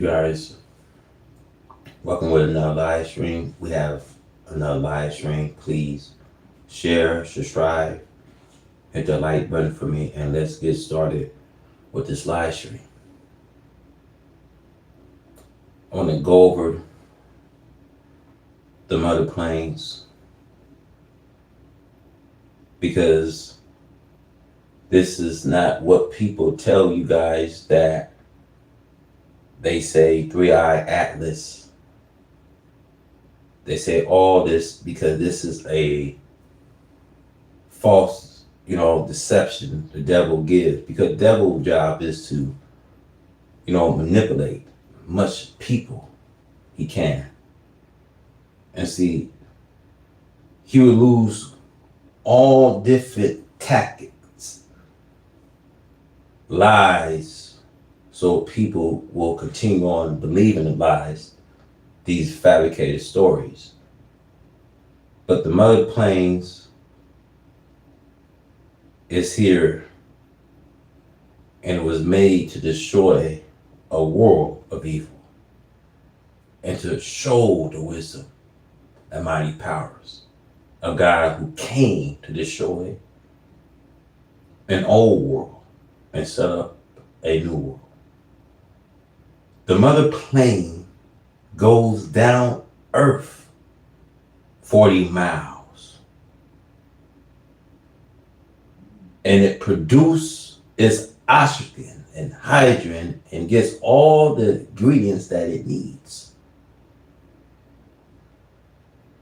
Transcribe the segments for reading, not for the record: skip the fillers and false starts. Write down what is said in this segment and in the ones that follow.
You guys, welcome with another live stream. We have another live stream. Please share, subscribe, hit the like button for me, and let's get started with this live stream. I want to go over the mother plains because this is not what people tell you guys that they say three-eye atlas. They say all this because this is a false, deception the devil gives. Because the devil's job is to, manipulate much people he can. And see, he will lose all different tactics, lies, so people will continue on believing the lies, these fabricated stories. But the mother plains is here and it was made to destroy a world of evil and to show the wisdom and mighty powers of God who came to destroy an old world and set up a new world. The mother plane goes down earth 40 miles and it produces its oxygen and hydrogen and gets all the ingredients that it needs.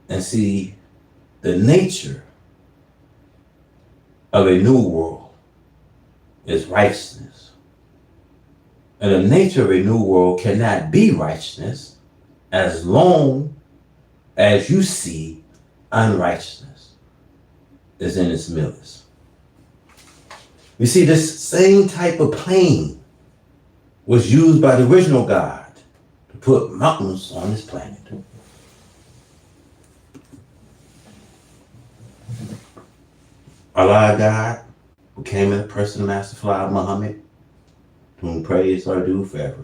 And see, the nature of a new world is righteousness. And the nature of a new world cannot be righteousness as long as you see unrighteousness is in its midst. You see, this same type of plane was used by the original God to put mountains on this planet. Allah God, who came in the person of Master Fard Muhammad, to whom praise are due forever,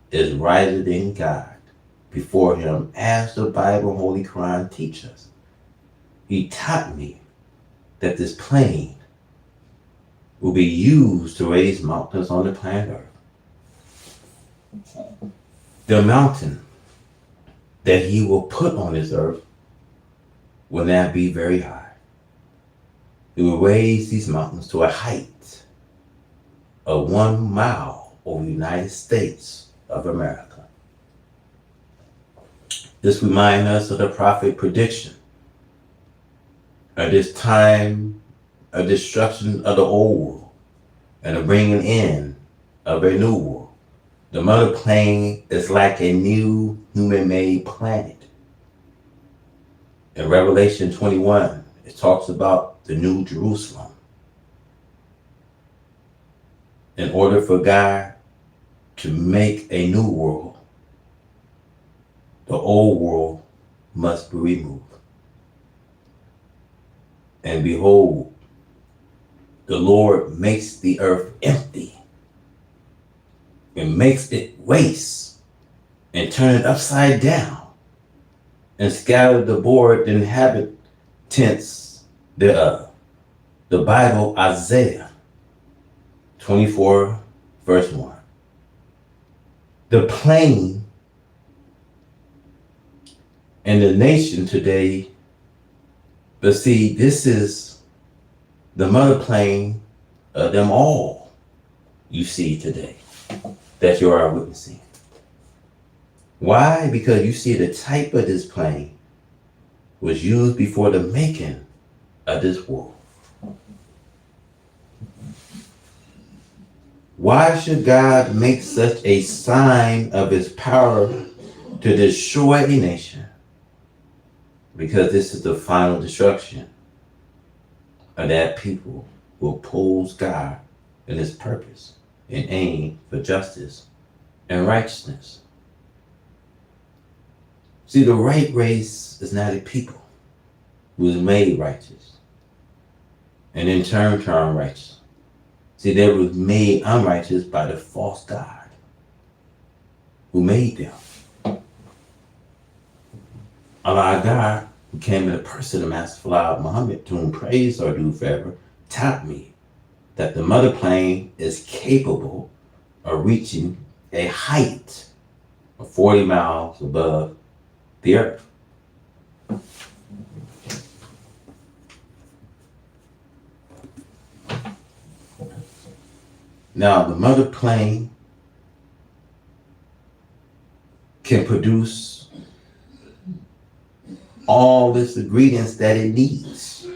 is righter than God before him, as the Bible and Holy Quran teach us. He taught me that this plane will be used to raise mountains on the planet Earth. The mountain that he will put on this earth will not be very high. He will raise these mountains to a height of 1 mile over the United States of America. This reminds us of the prophet prediction of this time of destruction of the old world and the bringing in of a new world. The mother plane is like a new human-made planet. In Revelation 21, it talks about the New Jerusalem. In order for God to make a new world, the old world must be removed. And behold, the Lord makes the earth empty and makes it waste and turn it upside down and scatter the board inhabitants thereof. The Bible, Isaiah 24, verse 1. The plane and the nation today, but see, this is the mother plane of them all you see today that you are witnessing. Why? Because you see the type of this plane was used before the making of this world. Why should God make such a sign of his power to destroy a nation? Because this is the final destruction of that people who oppose God and his purpose and aim for justice and righteousness. See, the right race is not a people who is made righteous and in turn turn righteous. See, they were made unrighteous by the false God. who made them. Allah God, who came in the person of Master Fard Muhammad, to whom praise are due forever, taught me that the mother plane is capable of reaching a height of 40 miles above the earth. Now, the mother plane can produce all its ingredients that it needs.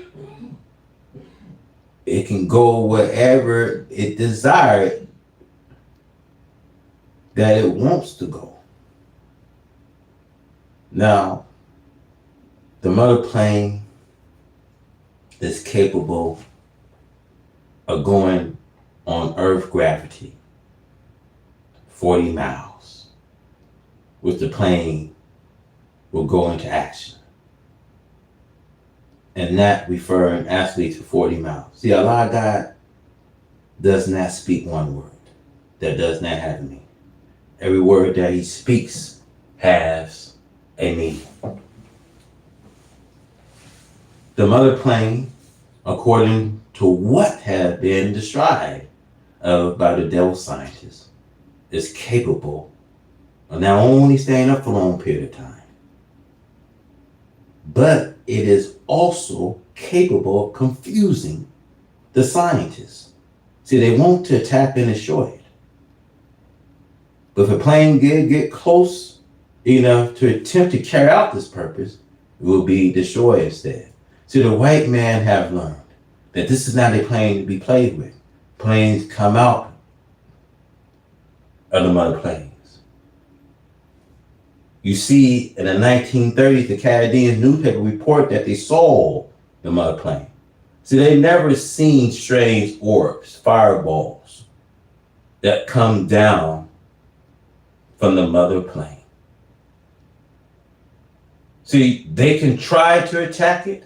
It can go wherever it desired that it wants to go. Now, the mother plane is capable of going on Earth gravity 40 miles, which the plane will go into action. And that referring actually to 40 miles. See, Allah God does not speak one word that does not have a meaning. Every word that he speaks has a meaning. The mother plane, according to what has been described by the devil scientists, is capable of not only staying up for a long period of time, but it is also capable of confusing the scientists. See, they want to tap and destroy it. But if a plane get close enough to attempt to carry out this purpose, it will be destroyed instead. See, the white man have learned that this is not a plane to be played with. Planes come out of the mother planes. You see, in the 1930s, the Canadian newspaper report that they saw the mother plane. See, they never seen strange orbs, fireballs, that come down from the mother plane. See, they can try to attack it,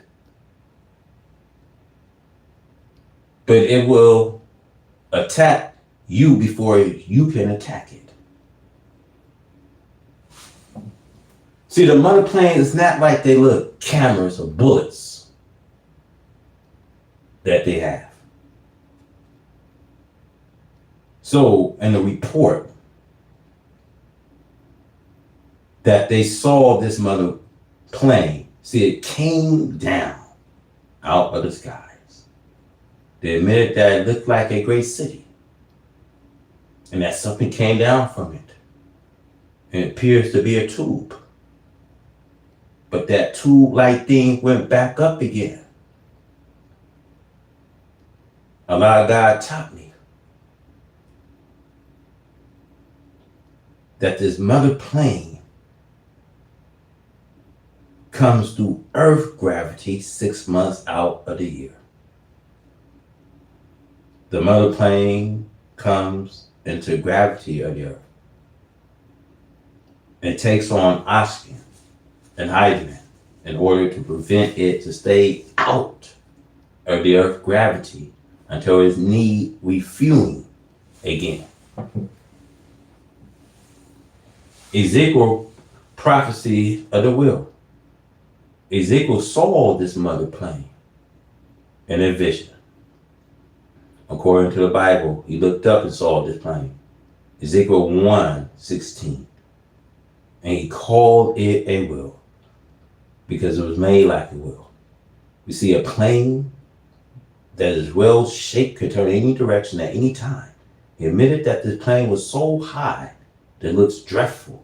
but it will attack you before you can attack it. See, the mother plane is not like they little cameras or bullets that they have. So, in the report that they saw this mother plane, see, it came down out of the skies. They admitted that it looked like a great city and that something came down from it. And it appears to be a tube. But that tube-like thing went back up again. Allah God taught me that this mother plane comes through Earth gravity 6 months out of the year. The mother plane comes into gravity of the Earth and takes on oxygen and hydrogen in order to prevent it to stay out of the Earth's gravity until it needs refueling again. Ezekiel prophecy of the will. Ezekiel saw this mother plane in a vision. According to the Bible, he looked up and saw this plane. Ezekiel 1:16. And he called it a will because it was made like a will. We see a plane that is well shaped, could turn any direction at any time. He admitted that this plane was so high that it looks dreadful.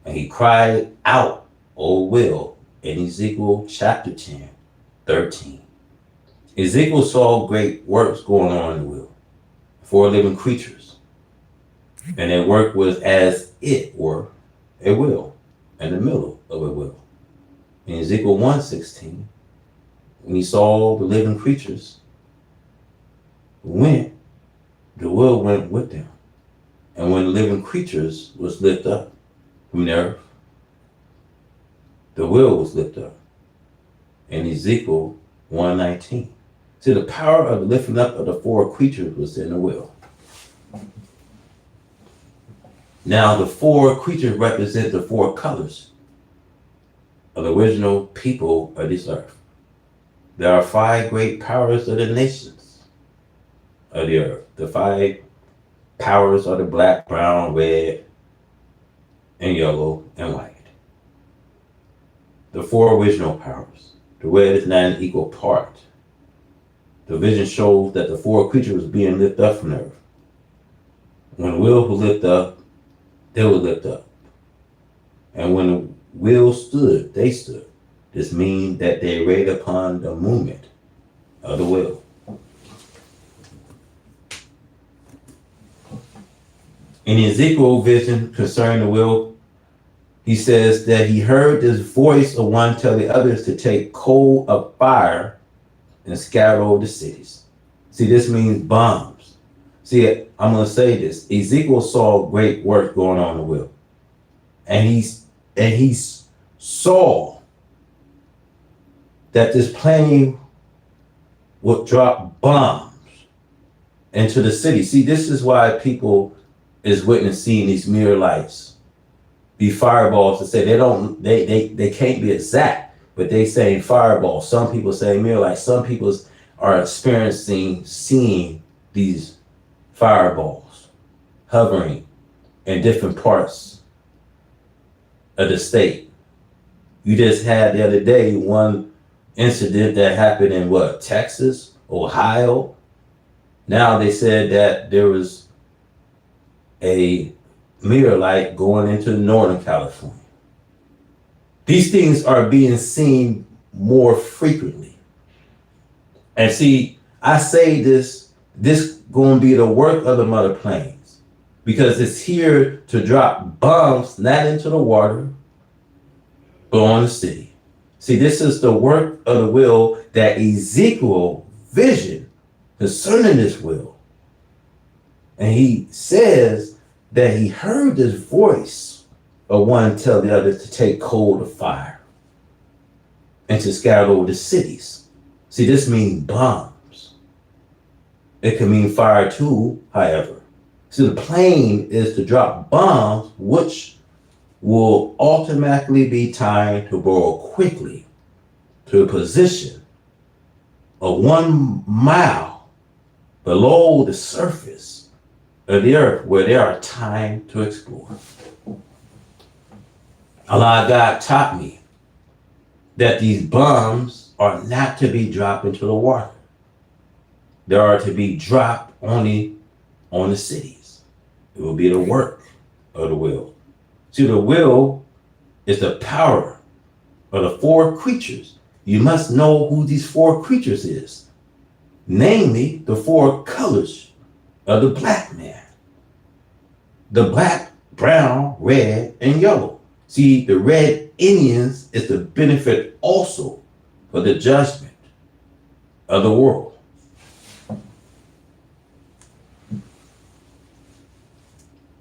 And he cried out, "O will," in Ezekiel chapter 10:13. Ezekiel saw great works going on in the will, 4 living creatures. And their work was as it were a will, in the middle of a will. In Ezekiel 1:16, when he saw the living creatures went, the will went with them. And when the living creatures was lifted up from the earth, the will was lifted up. In Ezekiel 1:19. See, the power of the lifting up of the 4 creatures was in the will. Now, the four creatures represent the four colors of the original people of this earth. There are five great powers of the nations of the earth. The five powers are the black, brown, red, and yellow, and white. The four original powers. The red is not an equal part. The vision shows that the four creatures was being lifted up from the earth. When the wheel would lift up, they would lift up. And when the wheel stood, they stood. This means that they rate upon the movement of the wheel. In Ezekiel vision concerning the wheel, he says that he heard this voice of one tell the others to take coal of fire and scatter over the cities. See, this means bombs. See, I'm going to say this. Ezekiel saw great work going on in the wheel. And he saw that this plane would drop bombs into the city. See, this is why people is witnessing these mirror lights be fireballs to say they can't be exact, but they saying fireballs. Some people say mirror lights. Some people are experiencing seeing these fireballs hovering in different parts of the state. You just had the other day one incident that happened in Texas, Ohio. Now they said that there was a mirror light going into Northern California. These things are being seen more frequently. And see, I say this going to be the work of the mother planes, because it's here to drop bombs, not into the water, but on the city. See, this is the work of the will that Ezekiel visioned concerning this will. And he says that he heard this voice of one tell the other to take coal of fire and to scatter over the cities. See, this means bombs. It can mean fire too, however. See, the plane is to drop bombs, which will automatically be timed to burrow quickly to a position of 1 mile below the surface of the earth, where they are timed to explore. Allah God taught me that these bombs are not to be dropped into the water. They are to be dropped only on the cities. It will be the work of the will. See, the will is the power of the four creatures. You must know who these four creatures is. Namely, the four colors of the black man. The black, brown, red, and yellow. See, the red Indians is the benefit also for the judgment of the world.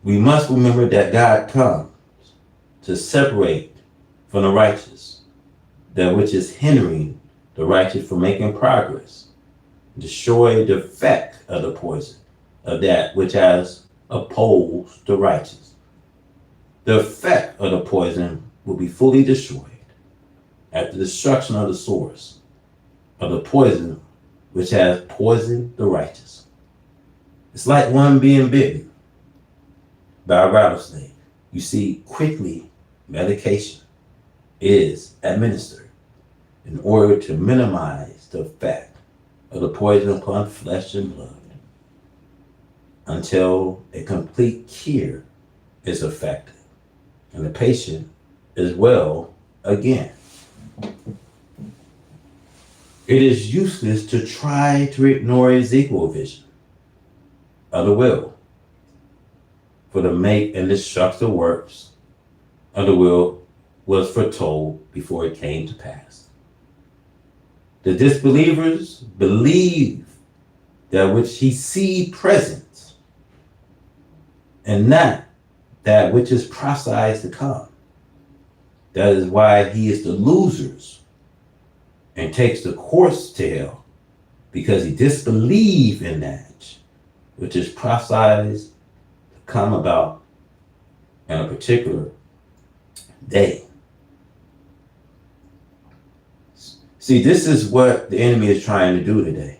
We must remember that God comes to separate from the righteous that which is hindering the righteous from making progress, destroy the effect of the poison of that which has opposed the righteous. The effect of the poison will be fully destroyed at the destruction of the source of the poison which has poisoned the righteous. It's like one being bitten by a rattlesnake. You see, quickly medication is administered in order to minimize the effect of the poison upon flesh and blood until a complete cure is effected and the patient is well again. It is useless to try to ignore Ezekiel vision of the will, for the make and destruct the works of the will was foretold before it came to pass. The disbelievers believe that which he see present, and not that which is prophesied to come. That is why he is the losers and takes the course to hell, because he disbelieved in that which is prophesied to come about and a particular day. See, this is what the enemy is trying to do today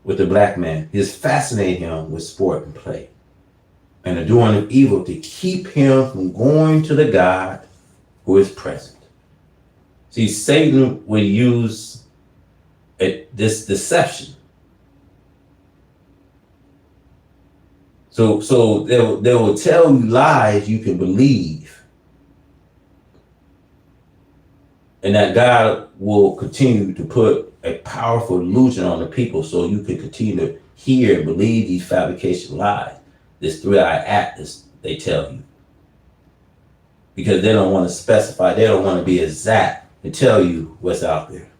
with the black man. He's fascinating him with sport and play and the doing of evil to keep him from going to the God who is present. See, Satan will use this deception. So they will tell you lies you can believe, and that God will continue to put a powerful illusion on the people so you can continue to hear and believe these fabrication lies. This three-eyed atlas, they tell you. Because they don't want to specify, they don't want to be exact to tell you what's out there.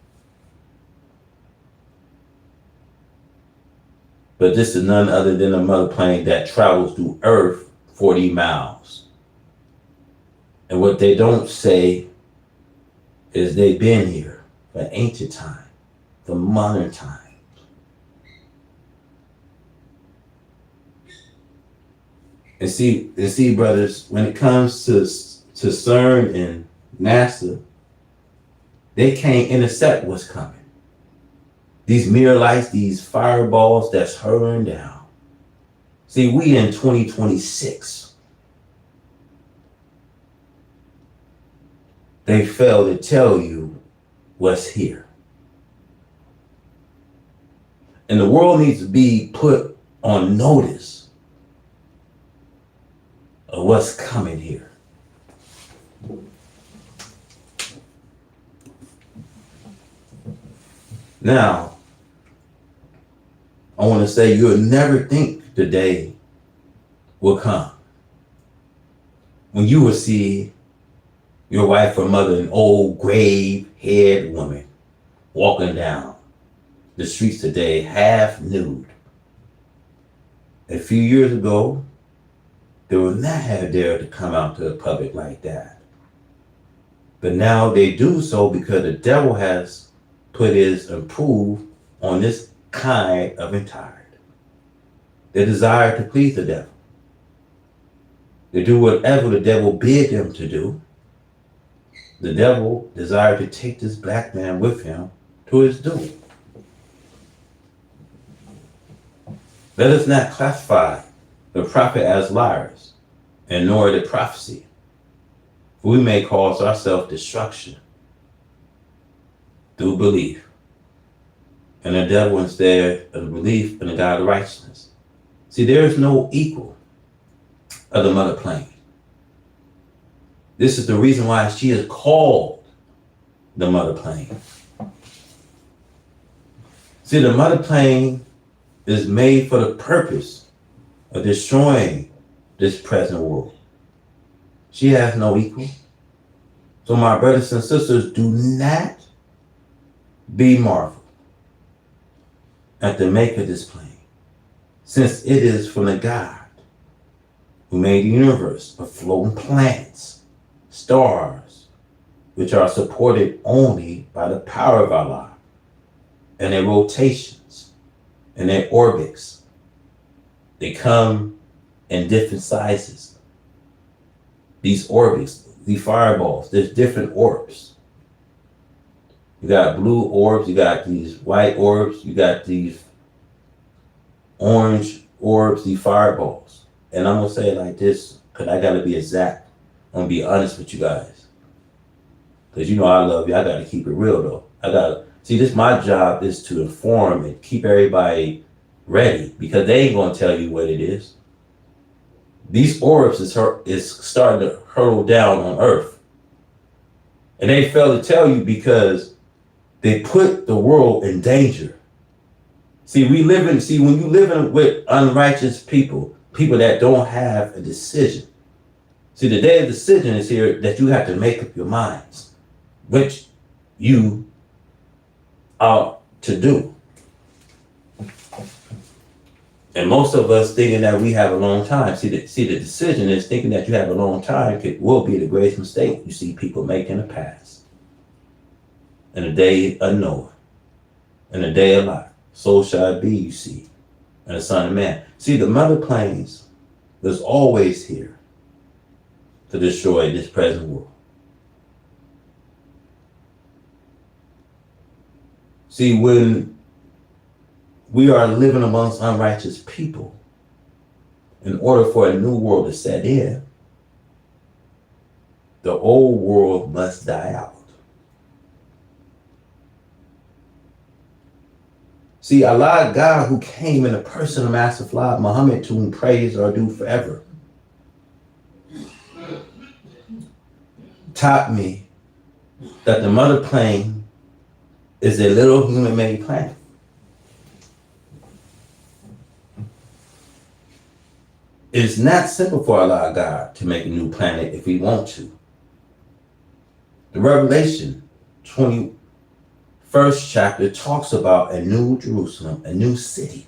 But this is none other than a mother plane that travels through Earth 40 miles. And what they don't say is they've been here for ancient time, for modern time. And see, brothers, when it comes to CERN and NASA, they can't intercept what's coming. These mirror lights, these fireballs that's hurling down. See, we in 2026. They fail to tell you what's here. And the world needs to be put on notice of what's coming here. Now, I want to say you'll never think the day will come when you will see your wife or mother, an old gray-haired woman, walking down the streets today half nude. A few years ago, they would not have dared to come out to the public like that. But now they do so because the devil has put his approval on this kind of entirety. They desire to please the devil. They do whatever the devil bid them to do. The devil desired to take this black man with him to his doom. Let us not classify the prophet as liars, and nor the prophecy. For we may cause ourselves destruction through belief, and the devil instead of the belief in the God of righteousness. See, there is no equal of the mother plane. This is the reason why she is called the mother plane. See, the mother plane is made for the purpose of destroying this present world. She has no equal. So my brothers and sisters, do not be marveled at the make of this plane, since it is from the God who made the universe of floating planets, stars, which are supported only by the power of Allah, and their rotations and their orbits. They come in different sizes. These orbits, the fireballs, there's different orbs. You got blue orbs, you got these white orbs, you got these orange orbs, the fireballs. And I'm gonna say it like this, because I gotta be exact. I'm gonna be honest with you guys. Because you know I love you, I gotta keep it real though. See, my job is to inform and keep everybody ready, because they ain't gonna tell you what it is. These orbs is starting to hurtle down on Earth. And they fail to tell you because they put the world in danger. See, when you live with unrighteous people that don't have a decision. See, the day of decision is here that you have to make up your minds, which you are to do. And most of us thinking that we have a long time. See, the decision is thinking that you have a long time will be the greatest mistake you see people make in the past. In the day of Noah, in the day of Lot, so shall it be, you see, and the Son of Man. See, the mother planes was always here to destroy this present world. See, when we are living amongst unrighteous people, in order for a new world to set in, the old world must die out. See, Allah God, who came in the person of Master Fard Muhammad, to whom praise are due forever, taught me that the mother plane is a little human-made planet. It's not simple for Allah God to make a new planet if we want to. The Revelation 21st chapter talks about a new Jerusalem, a new city.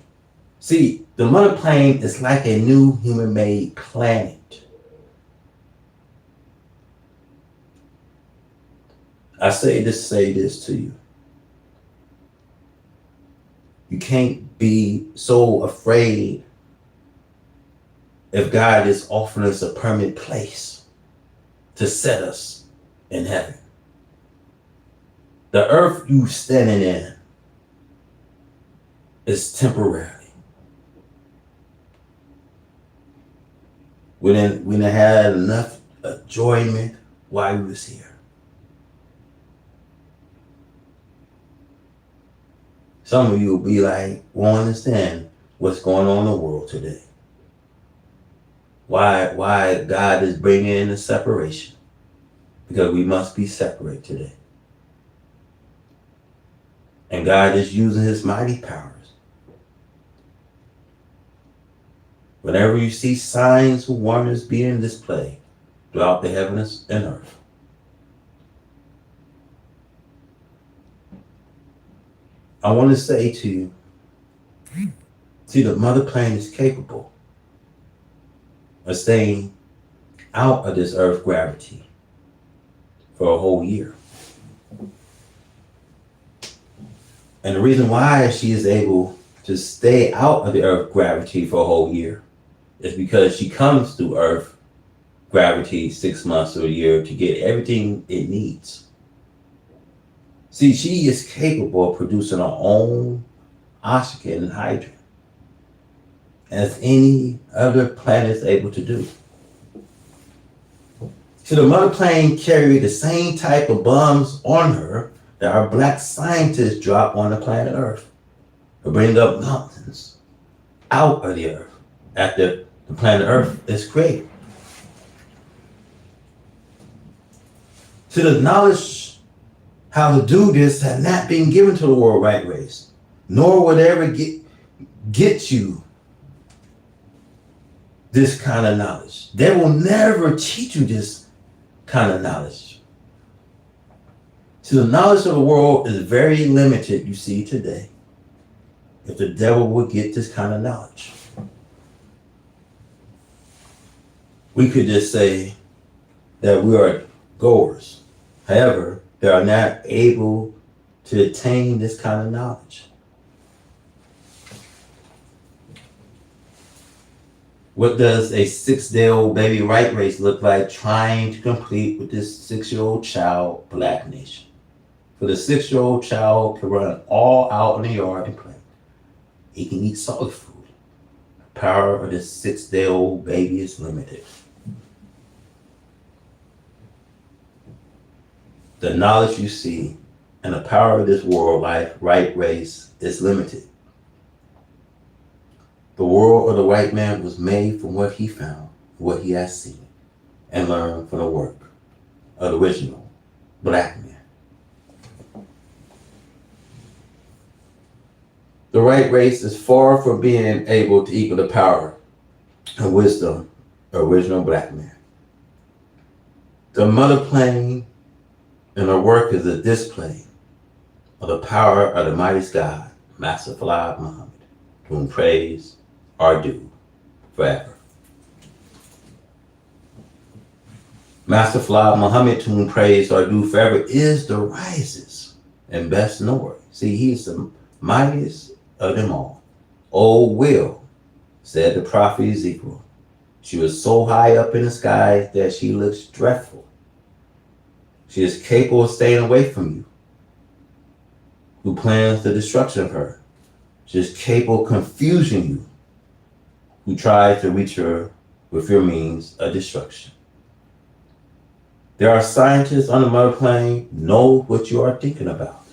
See, the mother plane is like a new human-made planet. I say this to you. You can't be so afraid if God is offering us a permanent place to set us in heaven. The earth you standing in is temporary. We didn't have enough enjoyment while we was here. Some of you will be like, won't understand what's going on in the world today. Why God is bringing in a separation? Because we must be separate today. And God is using his mighty powers. Whenever you see signs and wonders being displayed throughout the heavens and earth, I want to say to you, see, the mother plane is capable of staying out of this earth gravity for a whole year. And the reason why she is able to stay out of the earth gravity for a whole year is because she comes through earth gravity 6 months or a year to get everything it needs. See, she is capable of producing her own oxygen and hydrogen, as any other planet is able to do. So the mother plane carried the same type of bombs on her that our black scientists drop on the planet Earth to bring up mountains out of the earth after the planet Earth is created. So the knowledge how to do this had not been given to the world right race, nor would ever get you this kind of knowledge. They will never teach you this kind of knowledge. So the knowledge of the world is very limited, you see today, if the devil would get this kind of knowledge. We could just say that we are goers. However, they are not able to attain this kind of knowledge. What does a 6-day-old baby right race look like trying to compete with this 6-year-old child black nation? For the 6-year-old child can run all out in the yard and play. He can eat solid food. The power of this 6-day-old baby is limited. The knowledge you see and the power of this world life right race is limited. The world of the white man was made from what he found, what he has seen, and learned from the work of the original black man. The right race is far from being able to equal the power and wisdom of the original black man. The mother plane and her work is a display of the power of the mighty God, Master Fard Muhammad, to whom praise are due forever. Master Fard Muhammad, to whom praise are due forever, is the wisest and best knower. See, he's the mightiest of them all. Oh, will, said the prophet Ezekiel, She was so high up in the skies that she looks dreadful. She is capable of staying away from you, who plans the destruction of her. She is capable of confusing you, who tries to reach her with your means of destruction. There are scientists on the mother plane know what you are thinking about.